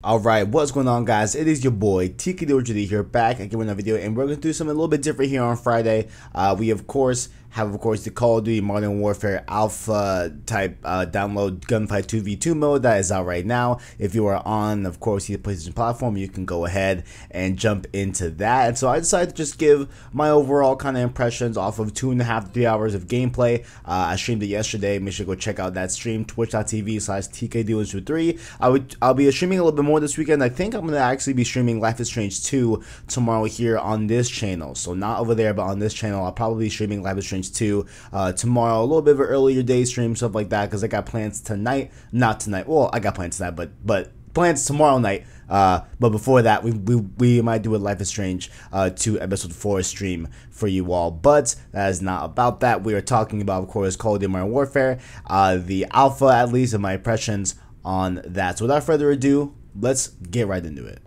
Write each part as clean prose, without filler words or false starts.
Alright, what's going on, guys? It is your boy TKD here, back again with another video, and we're going to do something a little bit different here on Friday. We of course have the Call of Duty Modern Warfare Alpha type download Gunfight 2v2 mode that is out right now. If you are on, of course, the PlayStation platform, you can go ahead and jump into that. And so I decided to just give my overall kind of impressions off of 2.5 to 3 hours of gameplay. I streamed it yesterday. Make sure to go check out that stream, twitch.tv/TKD3. I'll be streaming a little bit more this weekend. I think I'm going to actually be streaming Life is Strange 2 tomorrow here on this channel. So not over there, but on this channel, I'll probably be streaming Life is Strange 2 tomorrow. A little bit of an earlier day stream, stuff like that, because I got plans tonight. Not tonight. Well, I got plans tonight, but plans tomorrow night. But before that, we might do a Life is Strange 2 episode 4 stream for you all. But that is not about that. We are talking about, of course, Call of Duty Modern Warfare, the alpha, at least, and my impressions on that. So without further ado, let's get right into it.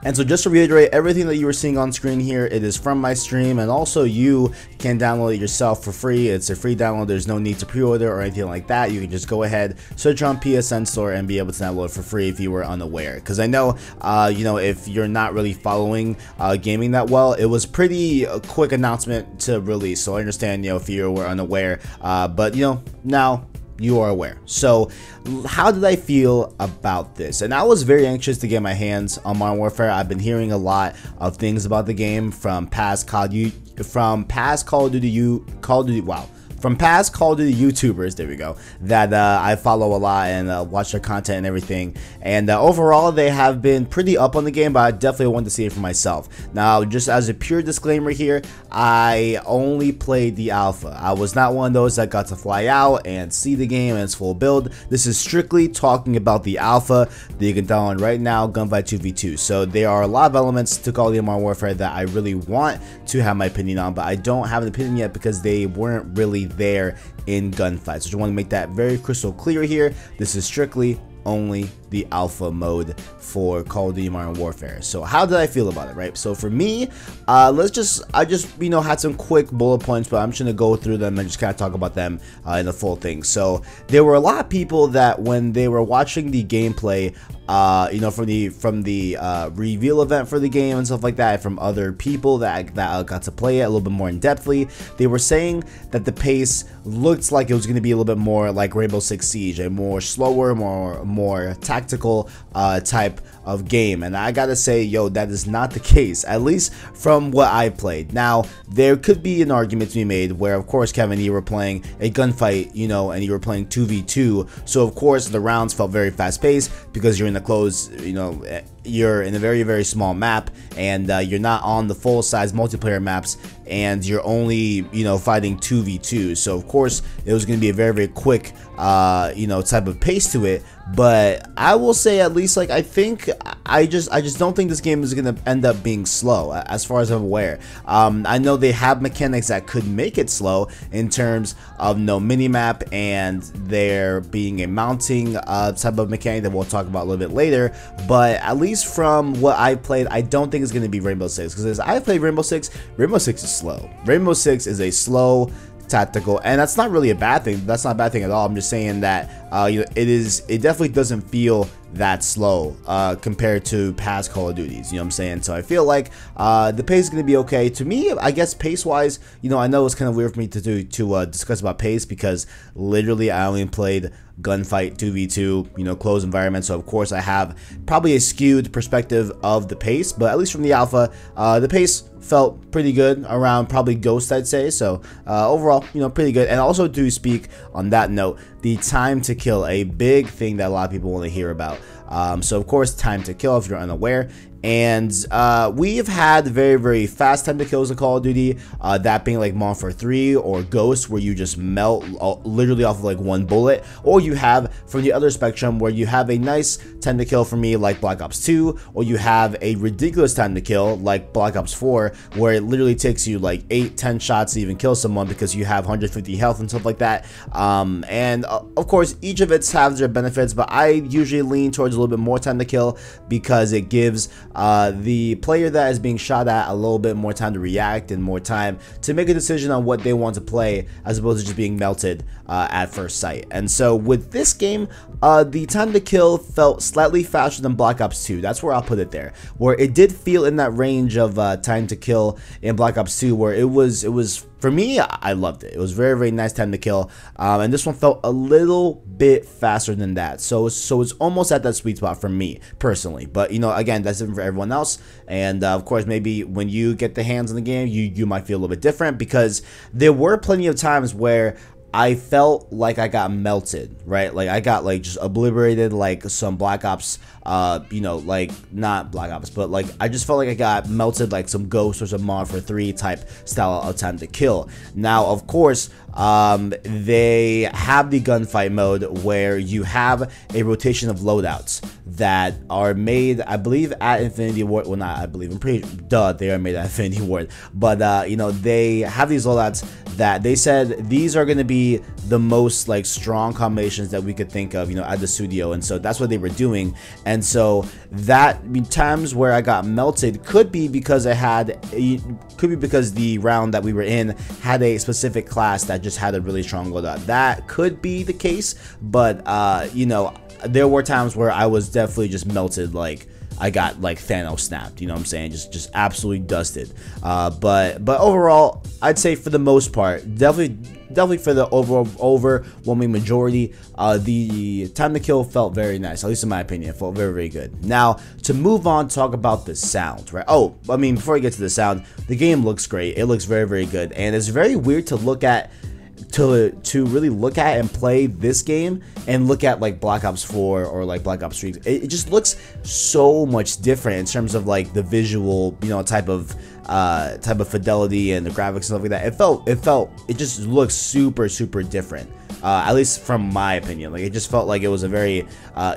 And so just to reiterate, everything that you were seeing on screen here, it is from my stream, and also you can download it yourself for free. It's a free download. There's no need to pre-order or anything like that. You can just go ahead, search on PSN Store, and be able to download it for free if you were unaware. Because I know, if you're not really following gaming that well, it was pretty quick announcement to release. So I understand, if you were unaware, but now you are aware. So how did I feel about this? And I was very anxious to get my hands on Modern Warfare. I've been hearing a lot of things about the game from past Call of Duty YouTubers, there we go, that I follow a lot and watch their content and everything. And overall, they have been pretty up on the game, but I definitely want to see it for myself. Now, just as a pure disclaimer here, I only played the alpha. I was not one of those that got to fly out and see the game in its full build. This is strictly talking about the alpha that you can download right now, Gunfight 2v2. So there are a lot of elements to Call of Duty Modern Warfare that I really want to have my opinion on, but I don't have an opinion yet because they weren't really there in Gunfight. So I just want to make that very crystal clear here. This is strictly only the alpha mode for Call of Duty Modern Warfare. So how did I feel about it, right? So for me, I just had some quick bullet points, but I'm just gonna go through them and just kind of talk about them in the full thing. So there were a lot of people that when they were watching the gameplay, from the reveal event for the game and stuff like that, from other people that got to play it a little bit more in depthly, they were saying that the pace looked like it was going to be a little bit more like Rainbow Six Siege, a more slower, more tactical type of game. And I gotta say, that is not the case, at least from what I played. Now, there could be an argument to be made where, of course, Kevin, you were playing a gunfight, and you were playing 2v2, so of course the rounds felt very fast paced because you're in the close, you're in a very, very small map, and you're not on the full size multiplayer maps, and you're only fighting 2v2. So of course it was going to be a very, very quick type of pace to it. But I will say, at least, I think I just don't think this game is going to end up being slow, as far as I'm aware. I know they have mechanics that could make it slow in terms of minimap, and there being a mounting type of mechanic that we'll talk about a little bit later. But at least from what I played, I don't think it's going to be Rainbow Six, because as I played Rainbow Six is slow. Rainbow Six is a slow tactical, and that's not really a bad thing. That's not a bad thing at all. I'm just saying that it definitely doesn't feel that slow compared to past Call of Duties, you know what I'm saying? So I feel like the pace is going to be okay. To me, I guess pace wise, I know it's kind of weird for me to discuss about pace, because literally I only played Gunfight 2v2, closed environment, so of course I have probably a skewed perspective of the pace. But at least from the alpha, the pace felt pretty good, around probably Ghost, I'd say. So overall, pretty good. And also, to speak on that note, the time to kill, a big thing that a lot of people want to hear about. So of course, time to kill, if you're unaware, and we've had very, very fast time to kills in Call of Duty, that being like Modern Warfare 3 or Ghost, where you just melt literally off of like one bullet. Or you have from the other spectrum, where you have a nice time to kill for me like Black Ops 2, or you have a ridiculous time to kill like Black Ops 4, where it literally takes you like 8-10 shots to even kill someone because you have 150 health and stuff like that. And of course, each of it has their benefits, but I usually lean towards a little bit more time to kill, because it gives the player that is being shot at a little bit more time to react and more time to make a decision on what they want to play, as opposed to just being melted at first sight. And so with this game, the time to kill felt slightly faster than Black Ops 2. That's where I'll put it there, where it did feel in that range of time to kill in Black Ops 2, where it was for me, I loved it. It was very, very nice time to kill, and this one felt a little bit faster than that. So it's almost at that sweet spot for me personally. But you know, again, that's different for everyone else. And of course, maybe when you get the hands on the game, you might feel a little bit different, because there were plenty of times where I felt like I got melted, right? Like I got like just obliterated, like some Black Ops, you know, like not Black Ops, but like I just felt like I got melted, like some Ghost or some Modern Warfare 3 type style of time to kill. Now, of course, they have the gunfight mode where you have a rotation of loadouts that are made, I believe, at Infinity Ward. Well, not I believe, I'm pretty they are made at Infinity Ward. But you know, they have these loadouts that they said these are going to be the most like strong combinations that we could think of, you know, at the studio. And so that's what they were doing. And so that, I mean, times where I got melted could be because because the round that we were in had a specific class that just had a really strong loadout. That could be the case, but you know, there were times where I was definitely just melted, like I got like Thanos snapped, you know what I'm saying, just absolutely dusted. But overall, I'd say for the most part, definitely for the overwhelming majority, the time to kill felt very nice, at least in my opinion. It felt very, very good. Now, to move on, talk about the sound, right? Oh, I mean, before I get to the sound, the game looks great. It looks very, very good, and it's very weird to look at, to really look at and play this game and look at like Black Ops 4 or like Black Ops 3. It just looks so much different in terms of like the visual, you know, type of fidelity and the graphics and stuff like that. It just looks super, super different. At least from my opinion. Like, it just felt like it was a very,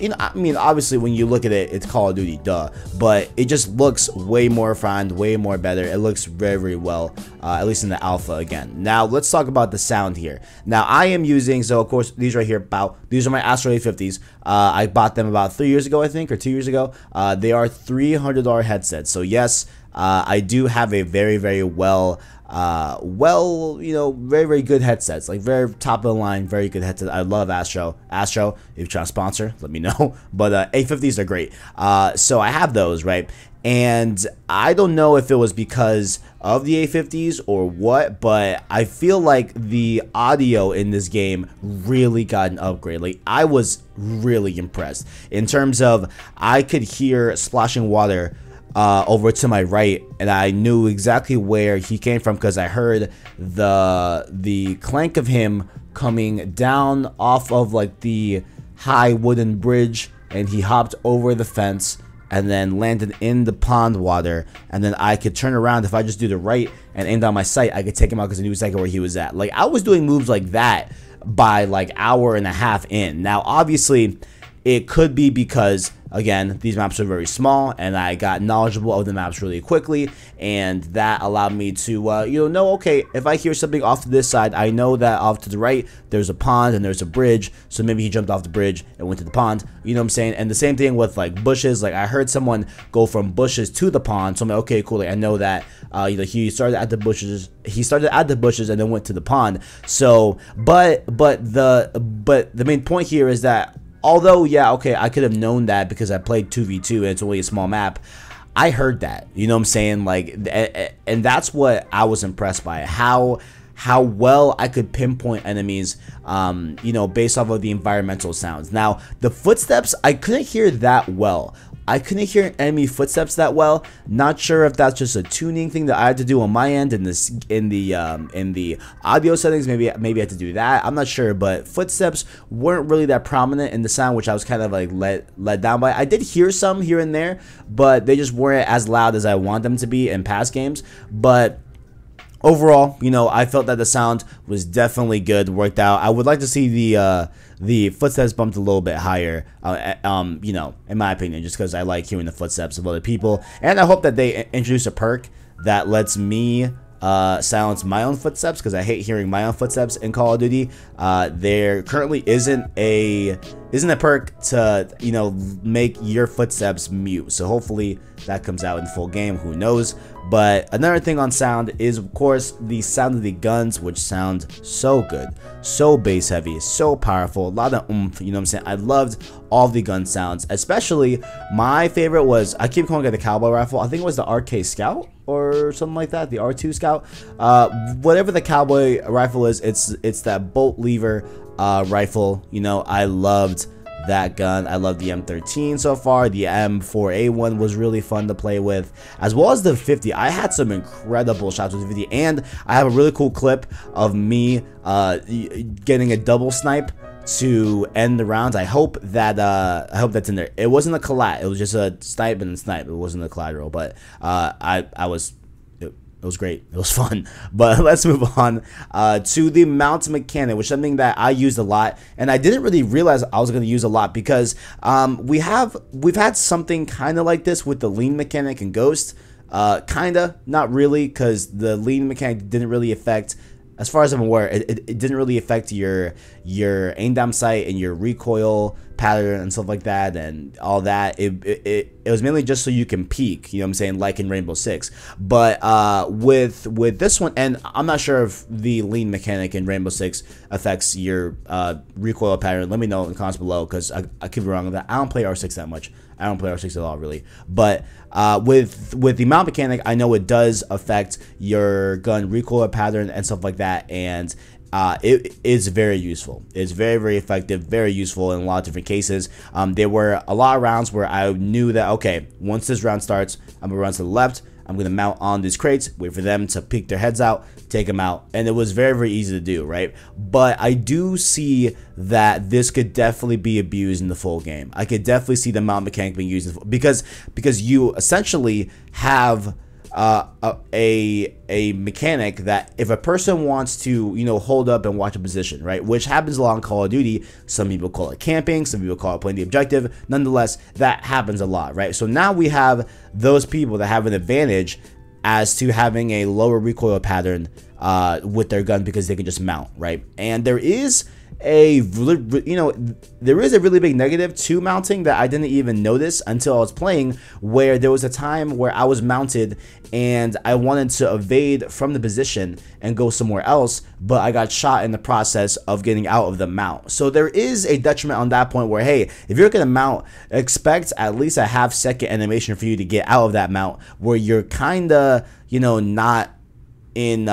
you know, I mean, obviously when you look at it, it's Call of Duty, duh, but it just looks way more refined, way more better. It looks very, very well, at least in the alpha again. Now, let's talk about the sound here. Now, I am using, so of course, these right here, these are my Astro A50s. I bought them about 3 years ago, I think, or 2 years ago. They are $300 headsets. So yes, I do have a very, very well, you know, very, very good headsets, like very top of the line, very good headsets. I love Astro. If you're trying to sponsor, let me know. But A50s are great. So I have those, right? And I don't know if it was because of the A50s or what, but I feel like the audio in this game really got an upgrade. Like, I was really impressed in terms of I could hear splashing water over to my right, and I knew exactly where he came from because I heard the clank of him coming down off of like the high wooden bridge, and he hopped over the fence and then landed in the pond water, and then I could turn around. If I just do the right and aim down my sight, I could take him out because I knew exactly where he was at. Like, I was doing moves like that by like hour and a half in. Now, obviously, it could be because, again, these maps are very small, and I got knowledgeable of the maps really quickly, and that allowed me to, you know, okay, if I hear something off to this side, I know that off to the right, there's a pond and there's a bridge, so maybe he jumped off the bridge and went to the pond, you know what I'm saying? And the same thing with, like, bushes. Like, I heard someone go from bushes to the pond, so I'm like, okay, cool, like, I know that, you know, he started at the bushes and then went to the pond. So, but the main point here is that, although, yeah, okay, I could have known that because I played 2v2 and it's only a small map, I heard that, you know what I'm saying? Like, and that's what I was impressed by, how well I could pinpoint enemies, you know, based off of the environmental sounds. Now, the footsteps, I couldn't hear that well. I couldn't hear enemy footsteps that well. Not sure if that's just a tuning thing that I had to do on my end in the audio settings. Maybe I had to do that. I'm not sure, but footsteps weren't really that prominent in the sound, which I was kind of like let down by. I did hear some here and there, but they just weren't as loud as I want them to be in past games. But overall, you know, I felt that the sound was definitely good, worked out. I would like to see the footsteps bumped a little bit higher, you know, in my opinion, just because I like hearing the footsteps of other people. And I hope that they introduce a perk that lets me silence my own footsteps, because I hate hearing my own footsteps in Call of Duty. There currently isn't isn't a perk to, you know, make your footsteps mute. So hopefully that comes out in full game, who knows. But another thing on sound is, of course, the sound of the guns, which sound so good, so bass heavy, so powerful, a lot of oomph, you know what I'm saying? I loved all the gun sounds, especially my favorite was, I keep calling it the cowboy rifle, I think it was the RK Scout or something like that, the R2 Scout. Whatever the cowboy rifle is, it's that bolt lever rifle. You know, I loved that gun. I love the M13 so far. The M4A1 was really fun to play with, as well as the 50. I had some incredible shots with the 50, and I have a really cool clip of me getting a double snipe to end the rounds. I hope that's in there. It wasn't a collat. It was just a snipe and snipe. It wasn't a collateral, but it was great. It was fun. But let's move on to the mount mechanic, which is something that I used a lot, and I didn't really realize I was going to use a lot, because we've had something kind of like this with the lean mechanic and Ghost. Kinda, not really, because the lean mechanic didn't really affect, as far as I'm aware, it didn't really affect your aim down sight and your recoil pattern and stuff like that and all that. It was mainly just so you can peek, you know what I'm saying, like in Rainbow Six. But with this one, and I'm not sure if the lean mechanic in Rainbow Six affects your recoil pattern. Let me know in the comments below, because I could be wrong with that. I don't play R6 that much. I don't play R6 at all, really. But with the mount mechanic, I know it does affect your gun recoil pattern and stuff like that, and it is very useful. It's very, very effective, very useful in a lot of different cases. There were a lot of rounds where I knew that, okay, once this round starts, I'm gonna run to the left, I'm going to mount on these crates, wait for them to peek their heads out, take them out, and it was very, very easy to do, right? But I do see that this could definitely be abused in the full game. I could definitely see the mount mechanic being used because you essentially have a mechanic that if a person wants to, you know, hold up and watch a position, right, which happens a lot in Call of Duty. Some people call it camping, some people call it playing the objective. Nonetheless, that happens a lot, right? So now we have those people that have an advantage as to having a lower recoil pattern with their gun, because they can just mount, right? And there is a really big negative to mounting that I didn't even notice until I was playing, where there was a time where I was mounted and I wanted to evade from the position and go somewhere else, but I got shot in the process of getting out of the mount. So there is a detriment on that point where, hey, if you're gonna mount, expect at least a half-second animation for you to get out of that mount, where you're kinda, you know, not in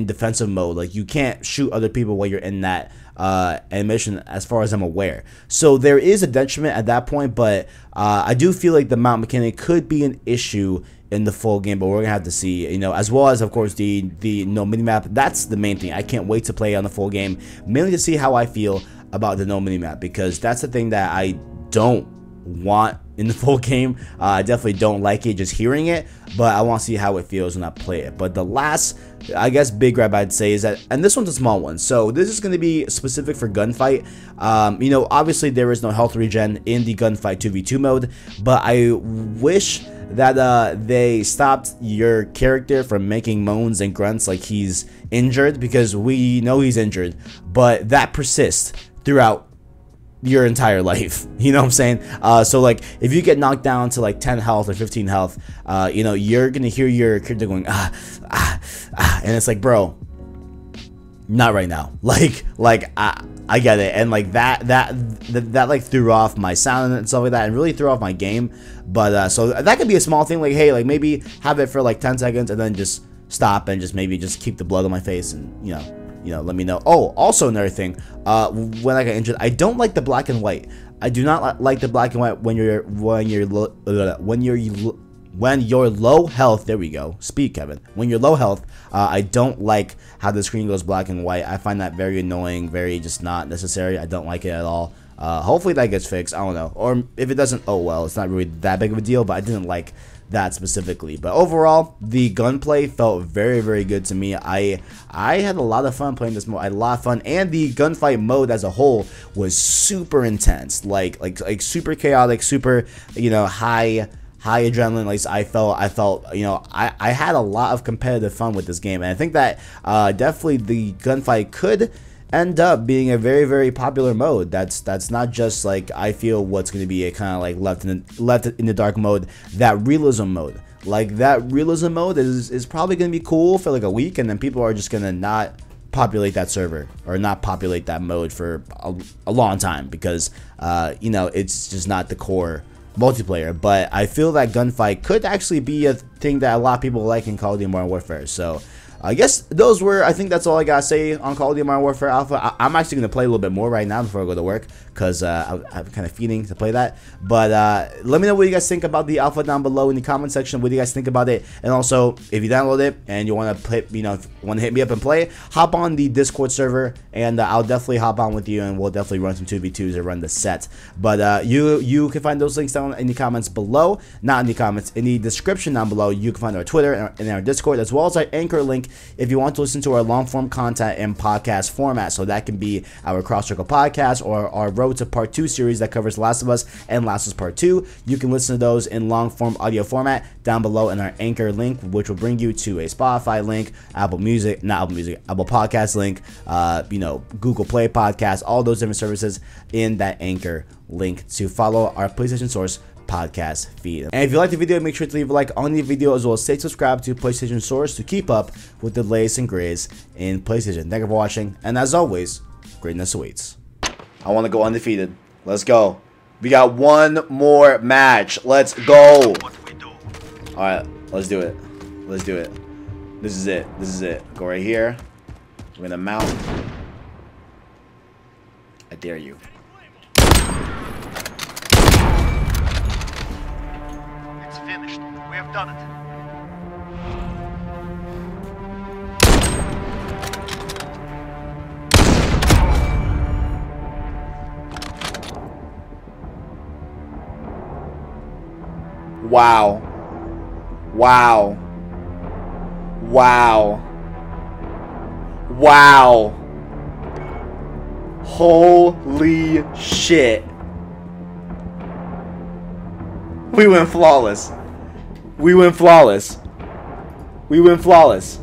defensive mode. Like, you can't shoot other people while you're in that animation, as far as I'm aware. So there is a detriment at that point, but I do feel like the mount mechanic could be an issue in the full game, but we're gonna have to see, you know, as well as, of course, the no minimap. That's the main thing. I can't wait to play on the full game, mainly to see how I feel about the no minimap, because that's the thing that I don't want in the full game. I definitely don't like it just hearing it, but I want to see how it feels when I play it. But the last, I guess, big grab I'd say is that, and this one's a small one, so this is going to be specific for Gunfight. You know, obviously there is no health regen in the Gunfight 2v2 mode, but I wish that they stopped your character from making moans and grunts like he's injured, because we know he's injured, but that persists throughout your entire life, you know what I'm saying? So like, if you get knocked down to like 10 health or 15 health, you know, you're gonna hear your character going and it's like, bro, not right now. Like I get it, and like that like threw off my sound and stuff like that, and really threw off my game. But so that could be a small thing, like, hey, like maybe have it for like 10 seconds and then just stop and just maybe just keep the blood on my face, and you know, let me know. Oh, also another thing, when I got injured, I don't like the black and white. I do not like the black and white when you're low health. There we go. Speak, Kevin. When you're low health, I don't like how the screen goes black and white. I find that very annoying, very just not necessary. I don't like it at all. Hopefully that gets fixed. I don't know. Or if it doesn't, oh well, it's not really that big of a deal, but I didn't like that specifically. But overall, the gunplay felt very, very good to me. I had a lot of fun playing this mode. I had a lot of fun, and the gunfight mode as a whole was super intense, like super chaotic, super, you know, high adrenaline. Like I felt, you know, I had a lot of competitive fun with this game, and I think that definitely the gunfight could end up being a very, very popular mode. That's not just like, I feel, what's going to be a kind of like left in the dark mode, that realism mode. Like, that realism mode is probably going to be cool for like a week, and then people are just going to not populate that server or not populate that mode for a long time, because you know, it's just not the core multiplayer. But I feel that Gunfight could actually be a thing that a lot of people like in Call of Duty Modern Warfare. So I guess I think that's all I gotta say on Call of Duty Modern Warfare Alpha. I'm actually gonna play a little bit more right now before I go to work, because I'm kind of feeling to play that. But let me know what you guys think about the alpha down below in the comment section. What do you guys think about it? And also, if you download it and you want to play, you know, want to hit me up and play, hop on the Discord server, and I'll definitely hop on with you, and we'll definitely run some 2v2s or run the set. But you can find those links down in the comments below, not in the comments, in the description down below. You can find our Twitter and our Discord, as well as our Anchor link if you want to listen to our long form content in podcast format. So that can be our Cross Circle podcast or our Road to Part 2 series that covers Last of Us and Last of Us Part 2. You can listen to those in long form audio format down below in our Anchor link, which will bring you to a Spotify link, Apple Podcast link, you know, Google Play Podcast, all those different services in that Anchor link to follow our PlayStation Source podcast feed. And if you like the video, make sure to leave a like on the video, as well as stay subscribed to PlayStation Source to keep up with the latest and greatest in PlayStation. Thank you for watching, and as always, greatness awaits. I want to go undefeated. Let's go. We got one more match. Let's go. Alright, let's do it. Let's do it. This is it. This is it. Go right here. We're gonna mount. I dare you. It's finished. We have done it. Wow. Wow. Wow. Wow. Holy shit. We went flawless. We went flawless. We went flawless.